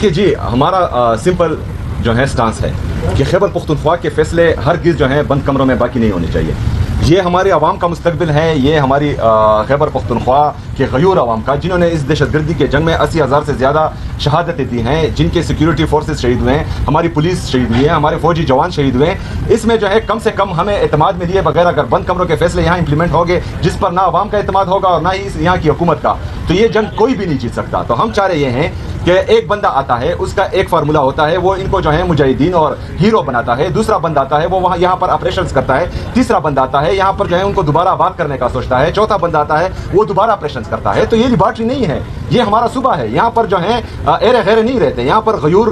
کہ جی ہمارا سمپل جو ہے سٹانس ہے کہ خیبر پختونخوا کے فیصلے ہرگز جو ہیں بند کمروں میں باقی نہیں ہونے چاہیے. یہ ہماری عوام کا مستقبل ہے, یہ ہماری خیبر پختونخوا کے غیور عوام کا, جنہوں نے اس دہشت گردی کے جنگ میں 80,000 سے زیادہ شہادتیں دی ہیں, جن کے سیکیورٹی فورسز شہید ہوئے ہیں, ہماری پولیس شہید ہوئی ہے, ہمارے فوجی جوان شہید ہوئے ہیں. اس میں جو ہے کم سے کم ہمیں اعتماد میں لیے بغیر اگر بند کمروں کے فیصلے یہاں امپلیمنٹ ہوں گے جس پر نہ عوام کا اعتماد ہوگا اور نہ ہی یہاں کی حکومت کا, تو یہ جنگ کوئی بھی نہیں جیت سکتا. تو ہم چاہ رہے یہ ہیں کہ ایک بندہ آتا ہے, اس کا ایک فارمولا ہوتا ہے, وہ ان کو جو ہے مجاہدین اور ہیرو بناتا ہے. دوسرا بندہ آتا ہے, وہ وہاں یہاں پر آپریشنز کرتا ہے. تیسرا بندہ آتا ہے, یہاں پر جو ہے ان کو دوبارہ آباد کرنے کا سوچتا ہے. چوتھا بندہ آتا ہے, وہ دوبارہ آپریشنز کرتا ہے. تو یہ لیبارٹری نہیں ہے, یہ ہمارا صوبہ ہے. یہاں پر جو ہیں ایرے غیرے نہیں رہتے, یہاں پر غیور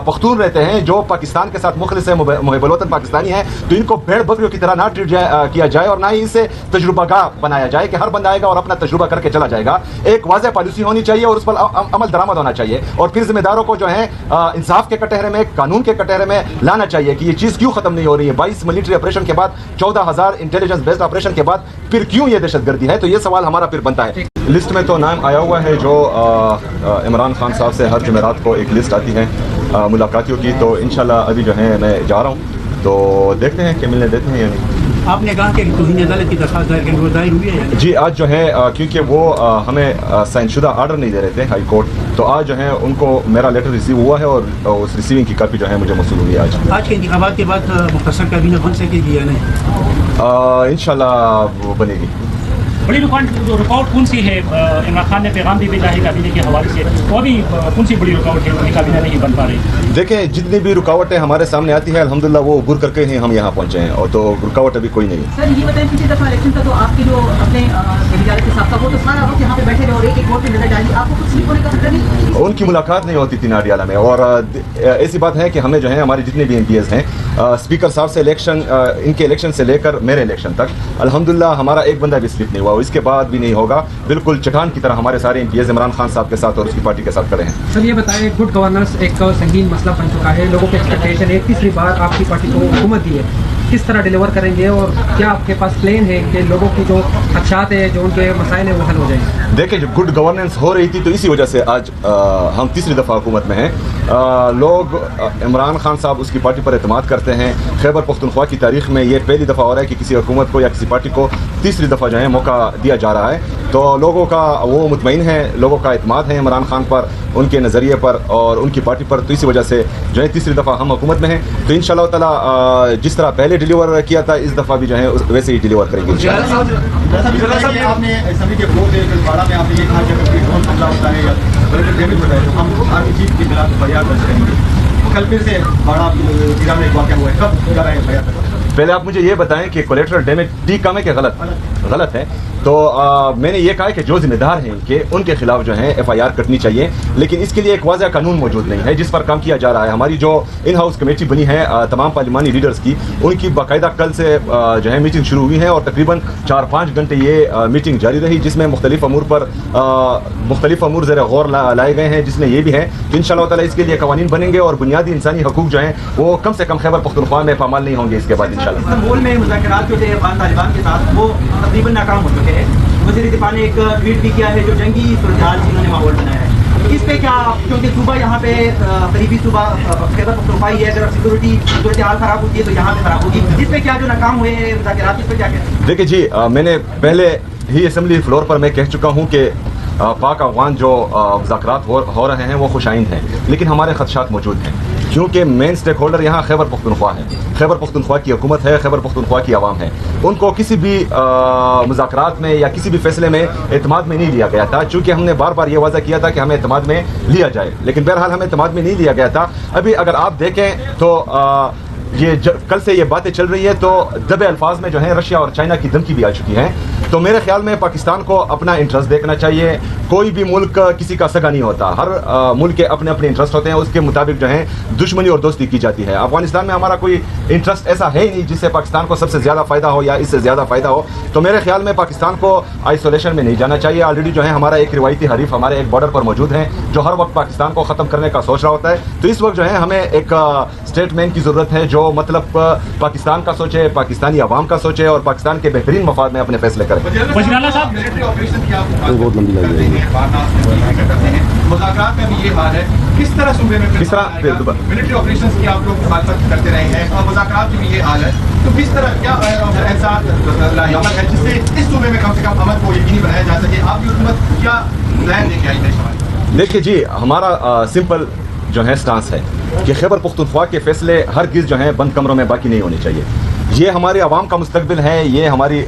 پختون رہتے ہیں جو پاکستان کے ساتھ مخلص ہیں, محب الوطن پاکستانی ہیں. تو ان کو بھیڑ بکریوں کی طرح نہ ٹریٹ کیا جائے اور نہ ہی اسے تجربہ گاہ بنایا جائے کہ ہر بندہ آئے گا اور اپنا تجربہ کر کے چلا جائے گا. ایک واضح پالیسی ہونی چاہیے اور اس پر عمل درآمد ہونا چاہیے, اور پھر ذمہ داروں کو جو ہے انصاف کے کٹہرے میں, قانون کے کٹہرے میں لانا چاہیے کہ یہ چیز کیوں ختم نہیں ہو رہی ہے. 22 ملٹری آپریشن کے بعد, 14,000 انٹیلیجنس بیسڈ آپریشن کے بعد پھر کیوں یہ دہشت گردی ہے. تو یہ سوال ہمارا پھر بنتا ہے. لسٹ میں تو نام آیا ہوا ہے جو عمران خان صاحب سے ہر جمعرات کو ایک لسٹ آتی ہے ملاقاتیوں کی. تو انشاءاللہ ابھی جو ہے میں جا رہا ہوں, تو دیکھتے ہیں کہ ملنے دیتے ہیں یا نہیں. آپ نے کہا کہ توہین عدالت کی درخواست دائر ہوئی ہے. جی آج جو ہے کیونکہ وہ ہمیں سائن شدہ آرڈر نہیں دے رہے تھے ہائی کورٹ, تو آج جو ہے ان کو میرا لیٹر ریسیو ہوا ہے اور اس ریسیونگ کی کاپی جو ہے مجھے موصول ہوئی ہے. آج کے انتخابات کے بعد مختصر کابینہ بن سکے گی یا نہیں؟ انشاءاللہ وہ بنے گی. بڑی رکاوٹ کون سی ہے؟ عمران خان نے پیغام بھی بھیجا ہے کابینہ کے حوالے سے, وہ بھی کون سی بڑی رکاوٹ ہے کہ کابینہ نہیں بن پا رہی؟ دیکھیں جتنی بھی رکاوٹیں ہمارے سامنے آتی ہیں الحمدللہ وہ عبور کر کے ہی ہم یہاں پہنچے ہیں, اور تو رکاوٹ ابھی کوئی نہیں ہے. سر یہ بتائیں پچھلی دفعہ الیکشن تھا تو آپ کے جو اپنے وزارت کے صاحب کا وہ تو سارا وقت یہاں پہ بیٹھے رہے اور ایک ووٹ پہ نظر ڈالی, آپ کو کچھ نہیں ہونے کا خطرہ نہیں؟ ان کی ملاقات نہیں ہوتی تھی ناڈیالہ میں, اور ایسی بات ہے کہ ہمیں جو ہے ہمارے جتنے بھی ایم پی ایز ہیں, اسپیکر صاحب سے الیکشن, ان کے الیکشن سے لے کر میرے الیکشن تک الحمدللہ ہمارا ایک بندہ بھی سلپ نہیں ہوا, اس کے بعد بھی نہیں ہوگا. بالکل چٹان کی طرح ہمارے سارے MPs Imran Khan صاحب کے ساتھ اور اس کی پارٹی کے ساتھ کھڑے ہیں. سر یہ بتائیں, گڈ گورننس ایک سنگین مسئلہ بن چکا ہے, لوگوں کے ایکسپیکٹیشن ہے, تیسری بار آپ کی پارٹی کو حکومت دی ہے, کس طرح ڈیلیور کریں گے اور کیا آپ کے پاس پلان ہے کہ لوگوں کی جو خدشات ہیں, جو ان کے مسائل ہیں وہ حل ہو جائیں؟ دیکھیں جو گڈ گورننس ہو رہی تھی تو اسی وجہ سے آج ہم تیسری دفعہ حکومت میں ہیں. لوگ عمران خان صاحب اس کی پارٹی پر اعتماد کرتے ہیں. خیبر پختونخوا کی تاریخ میں یہ پہلی دفعہ ہو رہا ہے کہ کسی حکومت کو یا کسی پارٹی کو تیسری دفعہ جو ہے موقع دیا جا رہا ہے. تو لوگوں کا وہ مطمئن ہے, لوگوں کا اعتماد ہے عمران خان پر, ان کے نظریے پر اور ان کی پارٹی پر. تو اسی وجہ سے جو ہے تیسری دفعہ ہم حکومت میں ہیں. تو انشاءاللہ تعالی جس طرح پہلے ڈیلیور کیا تھا اس دفعہ بھی جو ہے ویسے ہی ڈیلیور کریں گے. پہلے آپ مجھے یہ بتائیں کہ کولیٹرل ڈیمیج ٹھیک کام ہے کہ غلط ہے. تو میں نے یہ کہا کہ جو ذمہ دار ہیں کہ ان کے خلاف جو ہے ایف آئی آر کٹنی چاہیے, لیکن اس کے لیے ایک واضح قانون موجود نہیں ہے جس پر کام کیا جا رہا ہے. ہماری جو ان ہاؤس کمیٹی بنی ہے تمام پارلیمانی لیڈرز کی, ان کی باقاعدہ کل سے جو ہے میٹنگ شروع ہوئی ہے اور تقریباً 4-5 گھنٹے یہ میٹنگ جاری رہی, جس میں مختلف امور زیر غور لائے گئے ہیں, جس میں یہ بھی ہے. تو انشاءاللہ تعالی اس کے لیے قوانین بنیں گے اور بنیادی انسانی حقوق جو ہیں وہ کم سے کم خیبر پختونخوا میں پامال نہیں ہوں گے اس کے بعد انشاءاللہ. مول میں مذاکرات جو تھے افغان طالبان کے ساتھ وہ تقریباً ناکام ہو چکے ہیں. وزیر دفاع نے ایک ٹویٹ بھی کیا ہے جو جنگی صورتحال انہوں نے ماحول بنایا ہے. اس پہ کیا, کیونکہ صوبہ یہاں پہ قریبی صوبہ خیبر پختونخوا ہی ہے, اگر سیکورٹی صورتحال خراب ہوتی ہے تو یہاں پہ خراب ہوگی. اس پہ کیا جو ناکام ہوئے ہیں مذاکرات, اس پہ کیا کہتے ہیں؟ دیکھیں جی, میں نے پہلے ہی اسمبلی فلور پر میں کہہ چکا ہوں کہ پاک افغان جو مذاکرات ہو رہے ہیں وہ خوش آئند ہیں, لیکن ہمارے خدشات موجود ہیں کیونکہ مین سٹیک ہولڈر یہاں خیبر پختونخوا ہے, خیبر پختونخوا کی حکومت ہے, خیبر پختونخوا کی عوام ہے. ان کو کسی بھی مذاکرات میں یا کسی بھی فیصلے میں اعتماد میں نہیں لیا گیا تھا, چونکہ ہم نے بار بار یہ واضح کیا تھا کہ ہمیں اعتماد میں لیا جائے, لیکن بہرحال ہمیں اعتماد میں نہیں لیا گیا تھا. ابھی اگر آپ دیکھیں تو یہ کل سے یہ باتیں چل رہی ہے تو دبے الفاظ میں جو ہیں رشیا اور چائنا کی دھمکی بھی آ چکی ہے. تو میرے خیال میں پاکستان کو اپنا انٹرسٹ دیکھنا چاہیے. کوئی بھی ملک کسی کا سگا نہیں ہوتا, ہر ملک کے اپنے اپنے انٹرسٹ ہوتے ہیں, اس کے مطابق جو ہے دشمنی اور دوستی کی جاتی ہے. افغانستان میں ہمارا کوئی انٹرسٹ ایسا ہے ہی نہیں جس سے پاکستان کو سب سے زیادہ فائدہ ہو یا اس سے زیادہ فائدہ ہو. تو میرے خیال میں پاکستان کو آئسولیشن میں نہیں جانا چاہیے. آلریڈی جو ہے ہمارا ایک روایتی حریف ہمارے ایک بارڈر پر موجود ہیں جو ہر وقت پاکستان کو ختم کرنے کا سوچ رہا ہوتا ہے. تو اس وقت جو ہے ہمیں ایک اسٹیٹ مین کی ضرورت ہے جو جو مطلب پاکستان کا سوچے, پاکستانی عوام کا سوچے اور پاکستان کے بہترین مفاد میں اپنے فیصلے کرے. وزیر اعلیٰ صاحب, بہت لمبی لگ رہی ہے. مذاکرات میں بھی یہ حال ہے, کس طرح صوبے میں ملٹری آپریشنز کی آپ لوگ مخالفت کرتے رہے ہیں اور مذاکرات میں بھی یہ حال ہے, تو کس طرح کیا احساس عمل ہے جس سے اس صوبے میں کم سے کم امن کو یقینی بنایا جا سکے؟ آپ کی حکومت کیا پلان لے کے آئی ہے؟ دیکھیے جی, ہمارا سمپل جو ہے سٹانس ہے کہ خیبر پختونخوا کے فیصلے ہرگز جو ہیں بند کمروں میں باقی نہیں ہونے چاہیے. یہ ہمارے عوام کا مستقبل ہے, یہ ہماری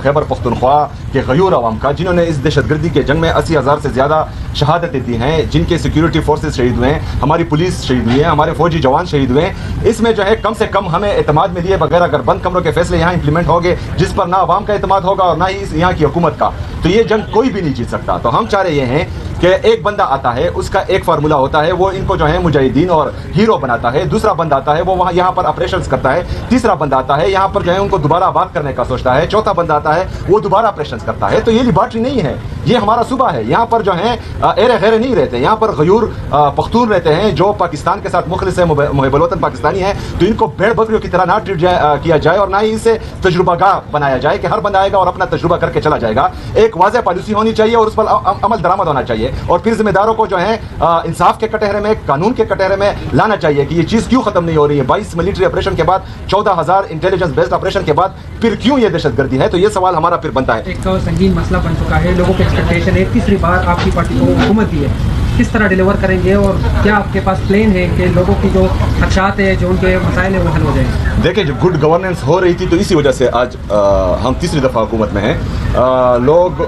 خیبر پختونخوا کے غیور عوام کا, جنہوں نے اس دہشت گردی کے جنگ میں 80,000 سے زیادہ شہادتیں دی ہیں, جن کے سیکیورٹی فورسز شہید ہوئے ہیں, ہماری پولیس شہید ہوئی ہے, ہمارے فوجی جوان شہید ہوئے ہیں. اس میں جو ہے کم سے کم ہمیں اعتماد میں لیے بغیر اگر بند کمروں کے فیصلے یہاں امپلیمنٹ ہوں گے, جس پر نہ عوام کا اعتماد ہوگا اور نہ ہی یہاں کی حکومت کا, تو یہ جنگ کوئی بھی نہیں جیت سکتا. تو ہم چاہ رہے یہ ہیں کہ ایک بندہ آتا ہے, اس کا ایک فارمولہ ہوتا ہے, وہ ان کو جو ہے مجاہدین اور ہیرو بناتا ہے. دوسرا بندہ آتا ہے, وہ وہاں یہاں پر آپریشنز کرتا ہے. تیسرا بندہ آتا ہے, یہاں پر جو ہے ان کو دوبارہ آباد کرنے کا سوچتا ہے. چوتھا بندہ آتا ہے, وہ دوبارہ آپریشنز کرتا ہے. تو یہ لیبارٹری نہیں ہے, یہ ہمارا صوبہ ہے. یہاں پر جو ہیں ایرے غیرے نہیں رہتے, یہاں پر غیور پختون رہتے ہیں جو پاکستان کے ساتھ مخلص ہے, محب الوطن پاکستانی ہیں. تو ان کو بھیڑ بکریوں کی طرح نہ ٹریٹ کیا جائے اور نہ ہی اسے تجربہ گاہ بنایا جائے کہ ہر بندہ آئے گا اور اپنا تجربہ کر کے چلا جائے گا. ایک واضح پالیسی ہونی چاہیے اور اس پر عمل درآمد ہونا چاہیے, اور پھر ذمہ داروں کو جو ہے انصاف کے کٹہرے میں, قانون کے کٹہرے میں لانا چاہیے کہ یہ چیز کیوں ختم نہیں ہو رہی ہے. 22 ملٹری آپریشن کے بعد, 14,000 انٹیلیجنس بیسڈ آپریشن کے بعد پھر کیوں یہ دہشت گردی ہے؟ تو یہ سوال ہمارا پھر بنتا ہے. ایک سنگین مسئلہ بن چکا ہے, لوگوں کی ایکسپیکٹیشن ہے, تیسری بار آپ کی پارٹی کو حکومت دی ہے, کس طرح ڈیلیور کریں گے اور کیا آپ کے پاس پلان ہے کہ لوگوں کی جو خدشات ہیں, جو ان کے مسائل ہیں, وہ حل ہو جائیں؟ دیکھیں, جو گڈ گورننس ہو رہی تھی تو اسی وجہ سے آج ہم تیسری دفعہ حکومت میں ہیں. لوگ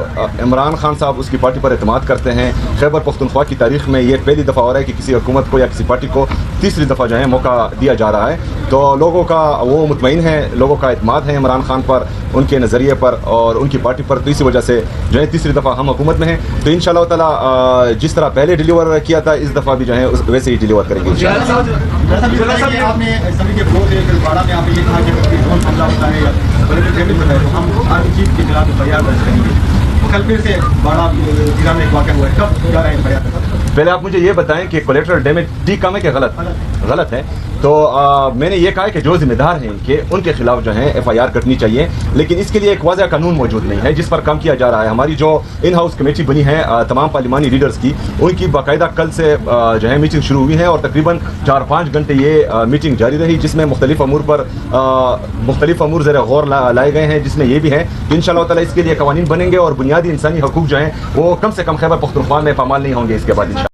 عمران خان صاحب اس کی پارٹی پر اعتماد کرتے ہیں. خیبر پختونخوا کی تاریخ میں یہ پہلی دفعہ ہو رہا ہے کہ کسی حکومت کو یا کسی پارٹی کو تیسری دفعہ جو ہے موقع دیا جا رہا ہے. تو لوگوں کا وہ مطمئن ہے, لوگوں کا اعتماد ہے عمران خان پر, ان کے نظریے پر اور ان کی پارٹی پر. تو اسی وجہ سے جو ہے تیسری دفعہ ہم حکومت میں ہیں. تو انشاءاللہ تعالیٰ جس طرح پہلے ڈیلیور کیا تھا, اس دفعہ بھی جو ہے ویسے ہی ڈیلیور کریں گے انشاءاللہ. آپ نے اسمبلی کے فلور میں بارہ میں آپ نے یہ کہا کہ حملہ ہوتا ہے یا ہم ہر چیز کے خلاف فریاد درج کریں گے. کل پھر سے بڑا ضلع میں ایک واقعہ ہوا ہے, کب جا رہے ہیں فریاد؟ پہلے آپ مجھے یہ بتائیں کہ کولیٹرل ڈیمیج ٹھیک کام ہے کہ غلط ہے؟ تو میں نے یہ کہا ہے کہ جو ذمہ دار ہیں کہ ان کے خلاف جو ہے ایف آئی آر کٹنی چاہیے, لیکن اس کے لیے ایک واضح قانون موجود نہیں ہے جس پر کام کیا جا رہا ہے. ہماری جو ان ہاؤس کمیٹی بنی ہے تمام پارلیمانی لیڈرز کی, ان کی باقاعدہ کل سے جو ہے میٹنگ شروع ہوئی ہے اور تقریباً 4-5 گھنٹے یہ میٹنگ جاری رہی, جس میں مختلف امور زیر غور لائے گئے ہیں, جس میں یہ بھی ہے. تو انشاءاللہ تعالیٰ اس کے لیے قوانین بنیں گے اور بنیادی انسانی حقوق جو ہیں وہ کم سے کم خیبر پختونخوا میں پامال نہیں ہوں گے اس کے بعد.